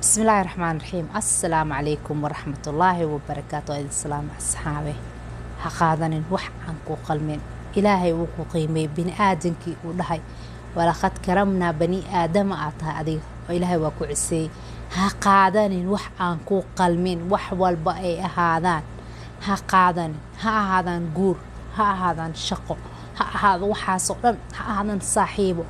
بسم الله الرحمن الرحيم. السلام عليكم ورحمة الله وبركاته. السلام أصحابي هقادن وح عنكو قلمين إلهي وكو قيمي بني آدمك ودهي ولقد كرمنا بني آدم أعطها أديه وإلهي وكو عسي هقادن وح عنكو قلمين وح والبقي هذان هقادن هذان جور هذان شقو هذا وحاسقن هذان صاحبه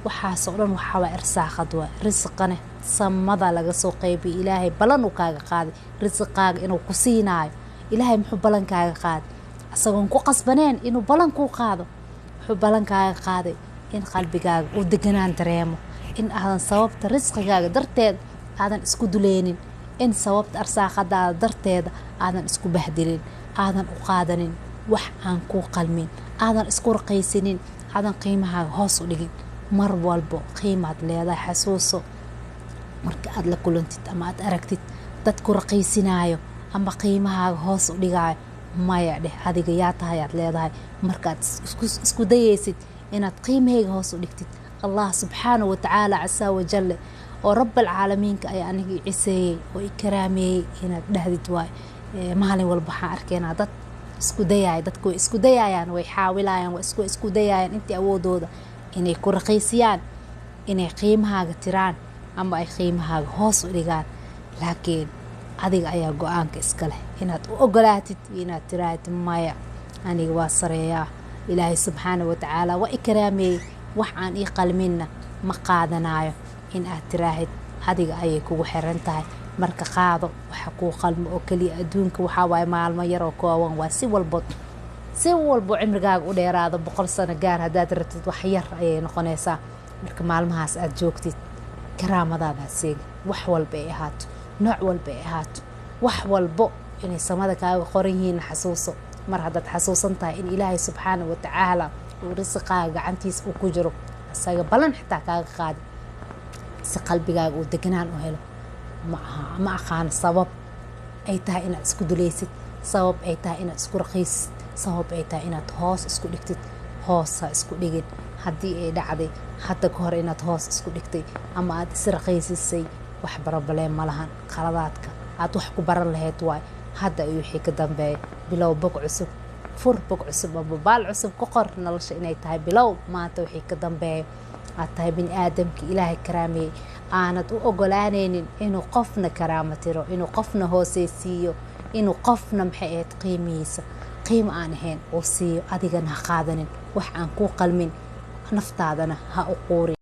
وحاسقن وحوا إرساخد ورزقنا samada laga soo qeybi ilaahay balan uu kaaga qaaday risqaaga inuu ku siinaayo ilaahay muxuu balan kaaga qaaday asagoon ku qasbaneen inuu balan ku qaado muxuu balan kaaga qaaday in qalbigaaga uu deganaan dareemo in aadan sababta risqigaaga darteed aadan isku duleenin in sababta arsaaqadaada darteeda aadan isku bahdilin aadan u qaadanin wax aan ku qalmin aadan isku raqaysanin aadan qiimahaaga hoos u dhigin mar walbo qiimaad leedahay xasuuso marka aad la kulantid ama aad aragtid dad ku raqaysinaayo ama qiimahaaga hoos u dhigaayo maya dheh adiga yaa tahay aad leedahay markaad isku dayaysid inaad qiimahayga hoos u dhigtid allah subxaanahu wa tacaala casaa wajalle oo rabbalcaalamiinka ayaa anigii ciseeyey oo i karaameeyey inaad dhahdid waay maalin walba waxaan arkaynaa dad isku dayaaya dadku way isku dayayaan way xaawilayaan way isku dayayaan intii awoodooda inay ku raqaysiyaan inay qiimahaaga tiraan ama ay qiimahaaga hoos u dhigaan laakiin adiga ayaa go'aanka iska leh inaad u ogolaatid inaad tiraahid maya aniga waa sareeyaa ilaahay subxaanahu wa tacaala waa i karaameeyey wax aan ii qalminna ma qaadanayo in aad tiraahid adiga ayay kugu xiran tahay marka qaado waxa kuu qalmo oo keliya adduunka waxaa waaye maalmo yar oo kooban waa si walbo cimrigaaga u dheeraado 100 sano gaar haddaad rabtid wax yar ayay noqonaysaa marka maalmahaas aad joogtid karaamadaada seeg wax walba ay ahaato nooc walba ay ahaato wax walbo inay samada kaaga qoran yihiin xasuuso mar haddaad xasuusan tahay in ilaahay subxaanahu wa tacaala uu risqaaga gacantiisa uu ku jiro asaga balan xitaa kaaga qaadi si qalbigaaga uu deganaan u helo ma aqaan sabab ay tahay inaad isku dulaysid sabab ay tahay inaad isku raqaysid sabab ay tahay inaad hoos isku dhigtid hoosa isku dhigin haddii ay dhacday hadda ka hor inaad hoos isku dhigtay ama aad israqaysisay wax barabaleen ma lahan qaladaadka aad wax ku baran lahayd waay hadda ay wixii ka dambeeyay bilow bog cusub fur bog cusub ama baal cusub ku qor nolosha inay tahay bilow maanta wixii ka dambeeyay aad tahay bini aadamka ilaahay karaameeyey aanad u ogolaanaynin inuu qofna karaamo tiro inuu qofna hooseysiiyo inuu qofna maxay ahayd qiimihiisa qiimo aan ahayn oo siiyo adigana ha qaadanin wax aan ku qalmin naftaadana ha u quurin